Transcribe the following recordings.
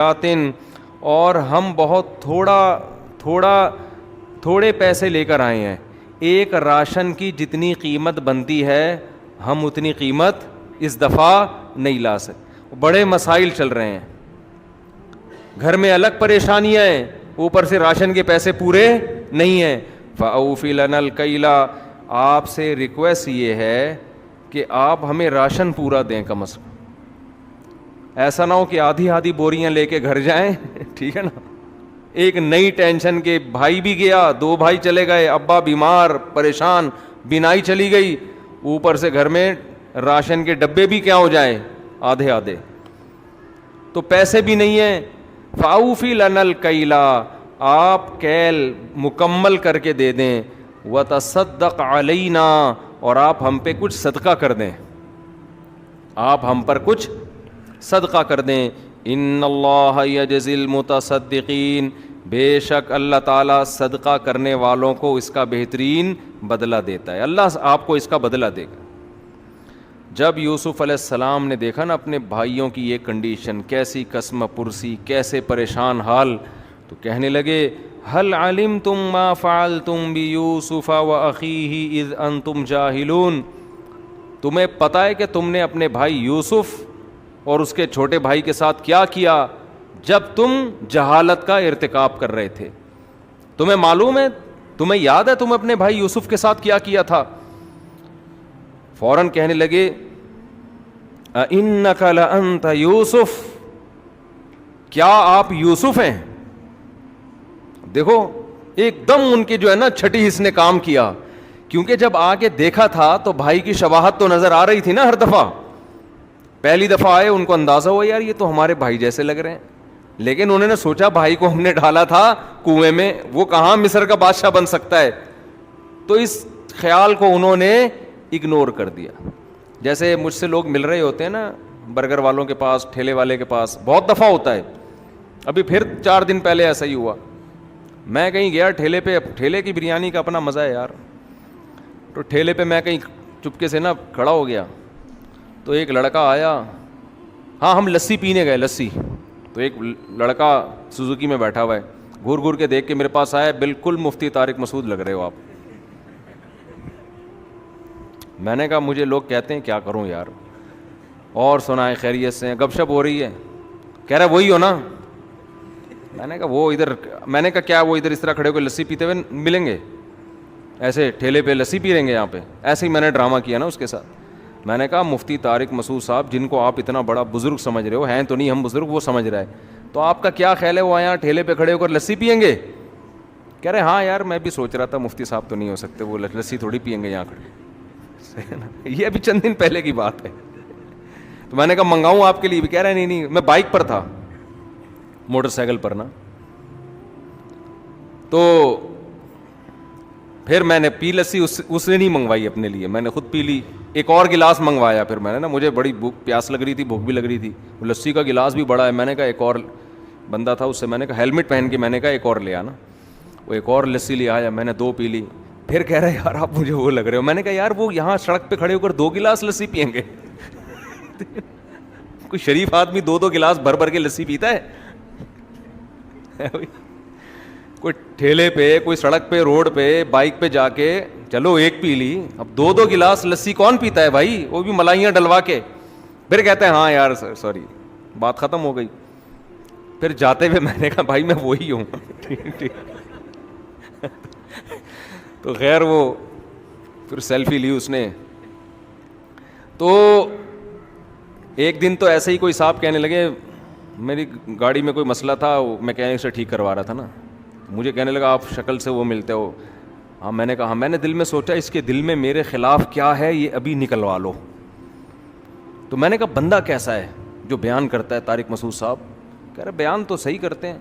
اور ہم بہت تھوڑے پیسے لے کر آئے ہیں. ایک راشن کی جتنی قیمت بنتی ہے ہم اتنی قیمت اس دفعہ نہیں لا سکتے. بڑے مسائل چل رہے ہیں, گھر میں الگ پریشانیاں ہیں, اوپر سے راشن کے پیسے پورے نہیں ہیں. فَأَوْفِ لَنَا الْكَيْلَ, آپ سے ریکویسٹ یہ ہے کہ آپ ہمیں راشن پورا دیں کم از کم. ایسا نہ ہو کہ آدھی بوریاں لے کے گھر جائیں, ٹھیک ہے نا. ایک نئی ٹینشن کے بھائی بھی گیا, 2 بھائی چلے گئے, ابا بیمار پریشان, بینائی چلی گئی, اوپر سے گھر میں راشن کے ڈبے بھی کیا ہو جائیں آدھے, تو پیسے بھی نہیں ہیں. فَأَوْفِ لَنَا الْكَيْلَ, آپ کیل مکمل کر کے دے دیں. وَتَصَدَّقْ عَلَيْنَا, اور آپ ہم پہ کچھ صدقہ کر دیں, آپ ہم پر کچھ صدقہ کر دیں. ان اللہ یجزی المتصدقین, بے شک اللہ تعالیٰ صدقہ کرنے والوں کو اس کا بہترین بدلہ دیتا ہے. اللہ آپ کو اس کا بدلہ دے گا. جب یوسف علیہ السلام نے دیکھا نا اپنے بھائیوں کی یہ کنڈیشن, کیسی قسم پرسی, کیسے پریشان حال, تو کہنے لگے هل علمتم ما فعلتم بیوسف واخیہ اذ انتم جاہلون, تمہیں پتہ ہے کہ تم نے اپنے بھائی یوسف اور اس کے چھوٹے بھائی کے ساتھ کیا کیا جب تم جہالت کا ارتکاب کر رہے تھے. تمہیں معلوم ہے, تمہیں یاد ہے تم اپنے بھائی یوسف کے ساتھ کیا کیا تھا. فوراً کہنے لگے اِنَّكَ لَأَنْتَ یوسف, کیا آپ یوسف ہیں. دیکھو ایک دم ان کے جو ہے نا چھٹی حص نے کام کیا, کیونکہ جب آگے دیکھا تھا تو بھائی کی شباہت تو نظر آ رہی تھی نا ہر دفعہ. پہلی دفعہ آئے ان کو اندازہ ہوا یار یہ تو ہمارے بھائی جیسے لگ رہے ہیں, لیکن انہوں نے سوچا بھائی کو ہم نے ڈالا تھا کنویں میں, وہ کہاں مصر کا بادشاہ بن سکتا ہے, تو اس خیال کو انہوں نے اگنور کر دیا. جیسے مجھ سے لوگ مل رہے ہوتے ہیں نا برگر والوں کے پاس, ٹھیلے والے کے پاس, بہت دفعہ ہوتا ہے. ابھی پھر 4 دن پہلے ایسا ہی ہوا, میں کہیں گیا ٹھیلے پہ, ٹھیلے کی بریانی کا اپنا مزہ ہے یار, تو ٹھیلے پہ میں کہیں چپکے سے نا کھڑا ہو گیا, تو ایک لڑکا آیا, ہاں ہم لسی پینے گئے, لسی, تو ایک لڑکا سوزوکی میں بیٹھا ہوا ہے, گھور گھور کے دیکھ کے میرے پاس آیا, بالکل مفتی طارق مسعود لگ رہے ہو آپ. میں نے کہا مجھے لوگ کہتے ہیں کیا کروں یار, اور سنائے خیریت سے, گپ شپ ہو رہی ہے, کہہ رہا وہی ہو نا. میں نے کہا وہ ادھر, میں نے کہا کیا وہ ادھر اس طرح کھڑے ہو کے لسی پیتے ہوئے ملیں گے, ایسے ٹھیلے پہ لسی پی رہیں گے یہاں پہ. ایسے ہی میں نے ڈرامہ کیا نا اس کے ساتھ. میں نے کہا مفتی طارق مسعود صاحب جن کو آپ اتنا بڑا بزرگ سمجھ رہے ہو, ہیں تو نہیں ہم بزرگ, وہ سمجھ رہا ہے, تو آپ کا کیا خیال ہے وہ یہاں ٹھیلے پہ کھڑے ہو کر لسی پئیں گے. کہہ رہے ہاں یار میں بھی سوچ رہا تھا مفتی صاحب تو نہیں ہو سکتے, وہ لسی تھوڑی پئیں گے یہاں کھڑے. یہ ابھی چند دن پہلے کی بات ہے. تو میں نے کہا منگاؤں آپ کے لیے بھی, کہہ رہے نہیں, میں بائک پر تھا, موٹر سائیکل پر نا. تو پھر میں نے پی لسی, اس نے نہیں منگوائی اپنے لیے, میں نے خود پی لی. ایک اور گلاس منگوایا پھر میں نے نا, مجھے بڑی پیاس لگ رہی تھی, بھوک بھی لگ رہی تھی, وہ لسی کا گلاس بھی بڑا ہے. میں نے کہا ایک اور بندہ تھا اس سے میں نے کہا ہیلمٹ پہن کے, میں نے کہا ایک اور لے آنا. وہ ایک اور لسی لے آیا, میں نے 2 پی لی. پھر کہہ رہے یار آپ مجھے وہ لگ رہے ہو. میں نے کہا یار وہ یہاں سڑک پہ کھڑے ہو کر 2 گلاس لسی پئیں گے. کوئی شریف آدمی 2 گلاس بھر بھر کے لسی پیتا ہے؟ کوئی ٹھیلے پہ, کوئی سڑک پہ, روڈ پہ, بائک پہ جا کے چلو ایک پی لی, اب 2 گلاس لسی کون پیتا ہے بھائی, وہ بھی ملائیاں ڈلوا کے. پھر کہتے ہیں ہاں یار سوری, بات ختم ہو گئی. پھر جاتے ہوئے میں نے کہا بھائی میں وہی ہوں. تو خیر وہ پھر سیلفی لی اس نے. تو ایک دن تو ایسے ہی کوئی صاحب کہنے لگے, میری گاڑی میں کوئی مسئلہ تھا, میکینک سے ٹھیک کروا رہا تھا نا, مجھے کہنے لگا آپ شکل سے وہ ملتے ہو. ہاں میں نے کہا, میں نے دل میں سوچا اس کے دل میں میرے خلاف کیا ہے یہ ابھی نکلوا لو. تو میں نے کہا بندہ کیسا ہے جو بیان کرتا ہے طارق مسعود صاحب؟ کہہ رہے بیان تو صحیح کرتے ہیں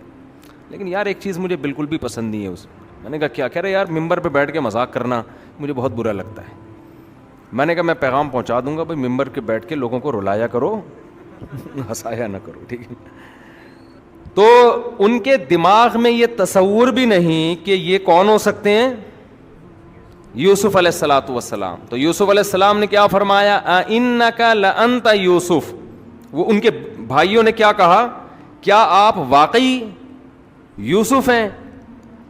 لیکن یار ایک چیز مجھے بالکل بھی پسند نہیں ہے اس. میں نے کہا کیا؟ کہہ رہے یار ممبر پہ بیٹھ کے مذاق کرنا مجھے بہت برا لگتا ہے. میں نے کہا میں پیغام پہنچا دوں گا بھائی, ممبر کے بیٹھ کے لوگوں کو رلایا کرو, ہنسایا نہ کرو, ٹھیک ہے. تو ان کے دماغ میں یہ تصور بھی نہیں کہ یہ کون ہو سکتے ہیں, یوسف علیہ الصلاۃ والسلام. تو یوسف علیہ السلام نے کیا فرمایا, اِنَّكَ لَأَنْتَ یوسف. وہ ان کے بھائیوں نے کیا کہا کیا آپ واقعی یوسف ہیں؟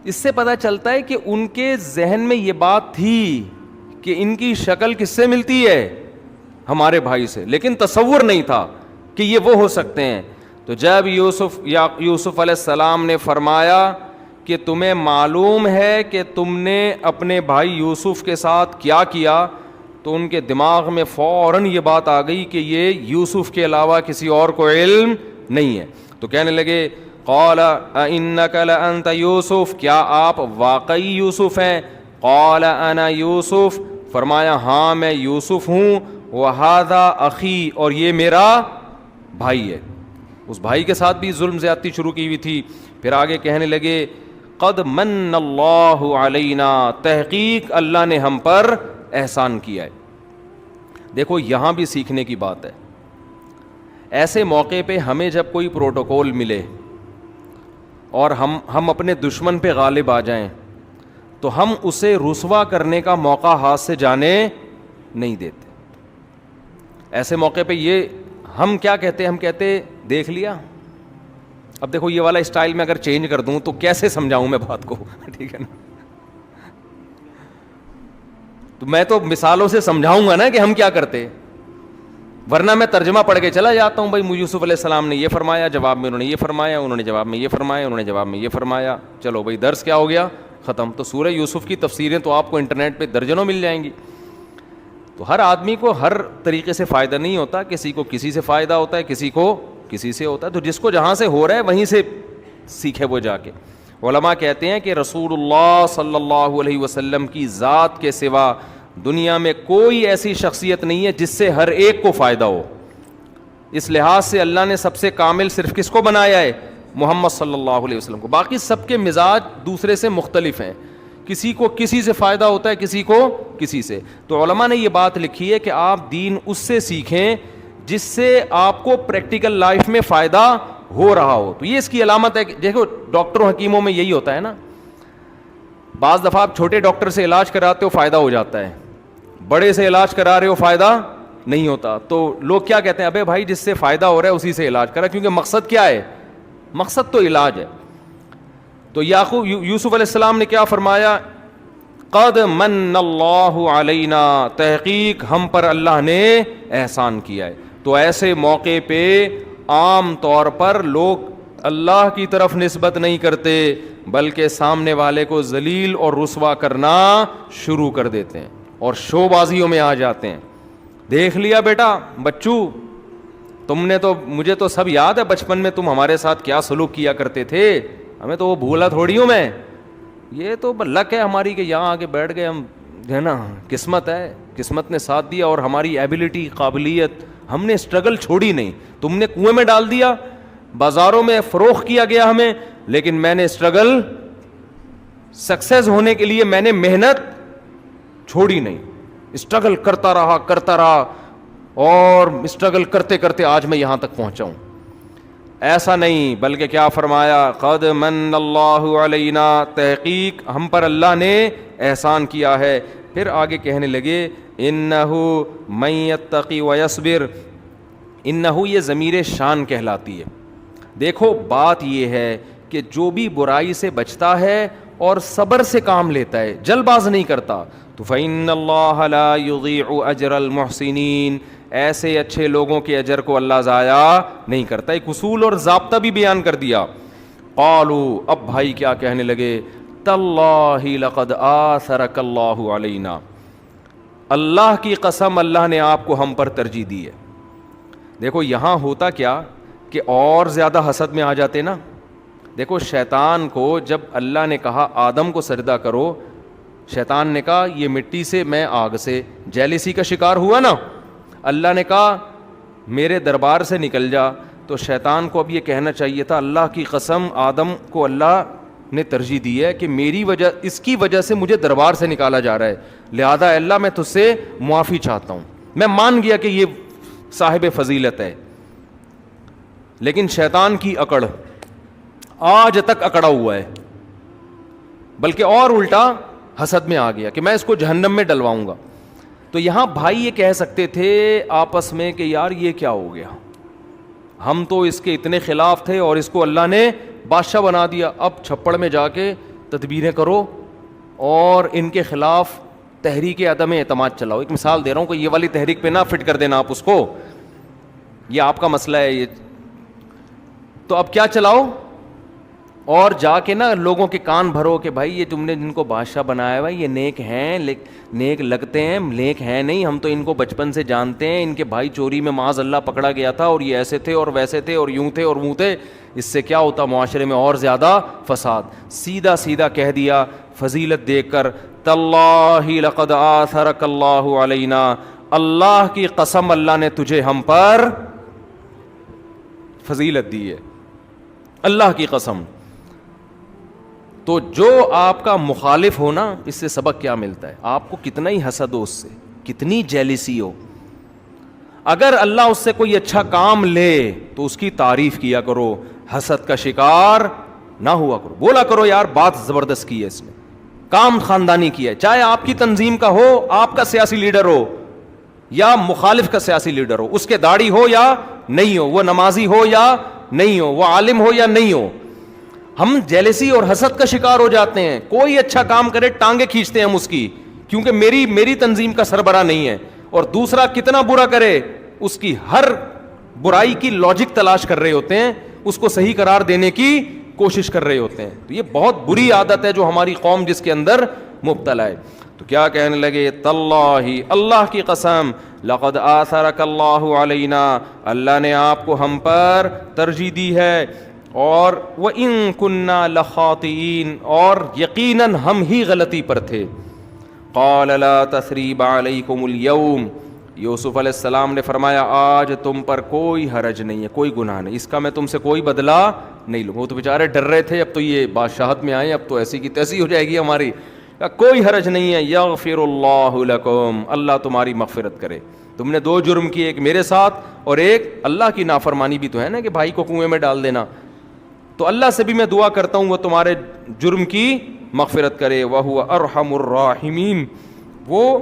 اس سے پتہ چلتا ہے کہ ان کے ذہن میں یہ بات تھی کہ ان کی شکل کس سے ملتی ہے؟ ہمارے بھائی سے، لیکن تصور نہیں تھا کہ یہ وہ ہو سکتے ہیں. تو جب یوسف علیہ السلام نے فرمایا کہ تمہیں معلوم ہے کہ تم نے اپنے بھائی یوسف کے ساتھ کیا کیا، تو ان کے دماغ میں فوراً یہ بات آ گئی کہ یہ یوسف کے علاوہ کسی اور کو علم نہیں ہے. تو کہنے لگے قال انک لانت یوسف، کیا آپ واقعی یوسف ہیں؟ قال انا یوسف، فرمایا ہاں میں یوسف ہوں. وہذا اخی، اور یہ میرا بھائی ہے. اس بھائی کے ساتھ بھی ظلم زیادتی شروع کی ہوئی تھی. پھر آگے کہنے لگے قد من اللہ علینا، تحقیق اللہ نے ہم پر احسان کیا ہے. دیکھو یہاں بھی سیکھنے کی بات ہے. ایسے موقع پہ ہمیں جب کوئی پروٹوکول ملے اور ہم اپنے دشمن پہ غالب آ جائیں تو ہم اسے رسوا کرنے کا موقع ہاتھ سے جانے نہیں دیتے. ایسے موقع پہ یہ ہم کیا کہتے ہیں؟ ہم کہتے دیکھ لیا. اب دیکھو یہ والا اسٹائل میں اگر چینج کر دوں تو کیسے سمجھاؤں میں بات کو، ٹھیک ہے نا؟ تو میں تو مثالوں سے سمجھاؤں گا نا کہ ہم کیا کرتے، ورنہ میں ترجمہ پڑھ کے چلا جاتا ہوں. بھائی یوسف علیہ السلام نے یہ فرمایا، جواب میں انہوں نے یہ فرمایا، انہوں نے جواب میں یہ فرمایا، انہوں نے جواب میں یہ فرمایا. چلو بھائی درس کیا ہو گیا؟ ختم. تو سورہ یوسف کی تفسیریں تو آپ کو انٹرنیٹ پہ درجنوں مل جائیں گی. تو ہر آدمی کو ہر طریقے سے فائدہ نہیں ہوتا، کسی کو کسی سے فائدہ ہوتا ہے، کسی کو کسی سے ہوتا ہے. تو جس کو جہاں سے ہو رہا ہے وہیں سے سیکھے وہ جا کے. علماء کہتے ہیں کہ رسول اللہ صلی اللہ علیہ وسلم کی ذات کے سوا دنیا میں کوئی ایسی شخصیت نہیں ہے جس سے ہر ایک کو فائدہ ہو. اس لحاظ سے اللہ نے سب سے کامل صرف کس کو بنایا ہے؟ محمد صلی اللہ علیہ وسلم کو. باقی سب کے مزاج دوسرے سے مختلف ہیں، کسی کو کسی سے فائدہ ہوتا ہے، کسی کو کسی سے. تو علماء نے یہ بات لکھی ہے کہ آپ دین اس سے سیکھیں جس سے آپ کو پریکٹیکل لائف میں فائدہ ہو رہا ہو. تو یہ اس کی علامت ہے کہ دیکھو ڈاکٹروں حکیموں میں یہی ہوتا ہے نا. بعض دفعہ آپ چھوٹے ڈاکٹر سے علاج کراتے ہو فائدہ ہو جاتا ہے، بڑے سے علاج کرا رہے ہو فائدہ نہیں ہوتا. تو لوگ کیا کہتے ہیں؟ ابے بھائی جس سے فائدہ ہو رہا ہے اسی سے علاج کرا، کیونکہ مقصد کیا ہے؟ مقصد تو علاج ہے. تو یوسف علیہ السلام نے کیا فرمایا؟ قد من اللہ علینا، تحقیق ہم پر اللہ نے احسان کیا ہے. تو ایسے موقع پہ عام طور پر لوگ اللہ کی طرف نسبت نہیں کرتے بلکہ سامنے والے کو ذلیل اور رسوا کرنا شروع کر دیتے ہیں اور شو بازیوں میں آ جاتے ہیں. دیکھ لیا بیٹا بچو، تم نے تو، مجھے تو سب یاد ہے بچپن میں تم ہمارے ساتھ کیا سلوک کیا کرتے تھے، ہمیں تو وہ بھولا تھوڑی ہوں میں. یہ تو لک ہے ہماری کہ یہاں آ کے بیٹھ گئے ہم، ہے نا، قسمت ہے، قسمت نے ساتھ دیا اور ہماری ایبلٹی، قابلیت، ہم نے اسٹرگل چھوڑی نہیں. تم نے کنویں میں ڈال دیا، بازاروں میں فروخت کیا گیا ہمیں، لیکن میں نے اسٹرگل، سکسیس ہونے کے لیے میں نے محنت چھوڑی نہیں، اسٹرگل کرتا رہا اور اسٹرگل کرتے کرتے آج میں یہاں تک پہنچا ہوں. ایسا نہیں، بلکہ کیا فرمایا؟ قد من اللہ علینا، تحقیق ہم پر اللہ نے احسان کیا ہے. پھر آگے کہنے لگے انہ من یتقی ویصبر. انہ یہ ضمیر شان کہلاتی ہے. دیکھو بات یہ ہے کہ جو بھی برائی سے بچتا ہے اور صبر سے کام لیتا ہے، جلد باز نہیں کرتا، تو فإن اللہ لا یضیع اجر المحسنین، ایسے اچھے لوگوں کے اجر کو اللہ ضائع نہیں کرتا. ایک اصول اور ضابطہ بھی بیان کر دیا. قالوا، اب بھائی کیا کہنے لگے؟ تاللہ لقد آثرک اللہ علینا، اللہ کی قسم اللہ نے آپ کو ہم پر ترجیح دی ہے. دیکھو یہاں ہوتا کیا کہ اور زیادہ حسد میں آ جاتے نا. دیکھو شیطان کو جب اللہ نے کہا آدم کو سجدہ کرو، شیطان نے کہا یہ مٹی سے میں آگ سے، جیلسی کا شکار ہوا نا. اللہ نے کہا میرے دربار سے نکل جا. تو شیطان کو اب یہ کہنا چاہیے تھا اللہ کی قسم آدم کو اللہ نے ترجیح دی ہے کہ میری وجہ، اس کی وجہ سے مجھے دربار سے نکالا جا رہا ہے، لہذا اللہ میں تجھ سے معافی چاہتا ہوں. میں مان گیا کہ یہ صاحب فضیلت ہے، لیکن شیطان کی اکڑ آج تک اکڑا ہوا ہے، بلکہ اور الٹا حسد میں آ گیا کہ میں اس کو جہنم میں ڈلواؤں گا. تو یہاں بھائی یہ کہہ سکتے تھے آپس میں کہ یار یہ کیا ہو گیا، ہم تو اس کے اتنے خلاف تھے اور اس کو اللہ نے بادشاہ بنا دیا, اب چھپڑ میں جا کے تدبیریں کرو اور ان کے خلاف تحریک عدم اعتماد چلاؤ. ایک مثال دے رہا ہوں کہ یہ والی تحریک پہ نہ فٹ کر دینا آپ اس کو, یہ آپ کا مسئلہ ہے یہ. تو اب کیا چلاؤ, اور جا کے نا لوگوں کے کان بھرو کہ بھائی یہ تم نے جن کو بادشاہ بنایا ہوا یہ نیک ہیں, نیک لگتے ہیں, نیک ہیں نہیں, ہم تو ان کو بچپن سے جانتے ہیں, ان کے بھائی چوری میں معاذ اللہ پکڑا گیا تھا اور یہ ایسے تھے اور ویسے تھے اور یوں تھے اور وہ تھے, اس سے کیا ہوتا معاشرے میں اور زیادہ فساد. سیدھا سیدھا کہہ دیا فضیلت دیکھ کر, تاللہ لقد آثرک اللہ علینا, اللہ کی قسم اللہ نے تجھے ہم پر فضیلت دی ہے, اللہ کی قسم. تو جو آپ کا مخالف ہو نا, اس سے سبق کیا ملتا ہے, آپ کو کتنا ہی حسد ہو اس سے, کتنی جیلسی ہو, اگر اللہ اس سے کوئی اچھا کام لے تو اس کی تعریف کیا کرو, حسد کا شکار نہ ہوا کرو, بولا کرو یار بات زبردست کی ہے اس نے, کام خاندانی کیا ہے, چاہے آپ کی تنظیم کا ہو, آپ کا سیاسی لیڈر ہو یا مخالف کا سیاسی لیڈر ہو, اس کے داڑھی ہو یا نہیں ہو, وہ نمازی ہو یا نہیں ہو, وہ عالم ہو یا نہیں ہو, ہم جیلسی اور حسد کا شکار ہو جاتے ہیں. کوئی اچھا کام کرے ٹانگیں کھینچتے ہیں ہم اس کی, کیونکہ میری تنظیم کا سربراہ نہیں ہے, اور دوسرا کتنا برا کرے اس کی ہر برائی کی لاجک تلاش کر رہے ہوتے ہیں, اس کو صحیح قرار دینے کی کوشش کر رہے ہوتے ہیں. تو یہ بہت بری عادت ہے جو ہماری قوم جس کے اندر مبتلا ہے. تو کیا کہنے لگے, تاللہ اللہ کی قسم, لقد آثرک اللہ علینا, اللہ نے آپ کو ہم پر ترجیح دی ہے, اور وَإِن كُنَّا لَخَاطِئِينَ, اور یقیناً ہم ہی غلطی پر تھے. قَالَ لَا تَثْرِيبَ عَلَيْكُمُ الْيَوْمِ, یوسف علیہ السلام نے فرمایا آج تم پر کوئی حرج نہیں ہے, کوئی گناہ نہیں, اس کا میں تم سے کوئی بدلہ نہیں لوں. وہ تو بیچارے ڈر رہے تھے, اب تو یہ بادشاہت میں آئے, اب تو ایسی کی تیسی ہو جائے گی ہماری. کوئی حرج نہیں ہے, یغفر اللہ لکم, اللہ تمہاری مغفرت کرے. تم نے دو جرم کیے, ایک میرے ساتھ اور ایک اللہ کی نافرمانی بھی تو ہے نا کہ بھائی کو کنویں میں ڈال دینا. تو اللہ سے بھی میں دعا کرتا ہوں وہ تمہارے جرم کی مغفرت کرے. وَهُوَ أَرْحَمُ الرَّاحِمِينَ, وہ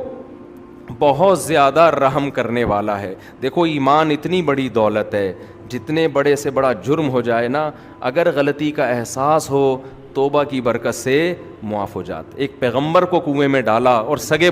بہت زیادہ رحم کرنے والا ہے. دیکھو ایمان اتنی بڑی دولت ہے, جتنے بڑے سے بڑا جرم ہو جائے نا, اگر غلطی کا احساس ہو توبہ کی برکت سے معاف ہو جاتا. ایک پیغمبر کو کنویں میں ڈالا اور سگے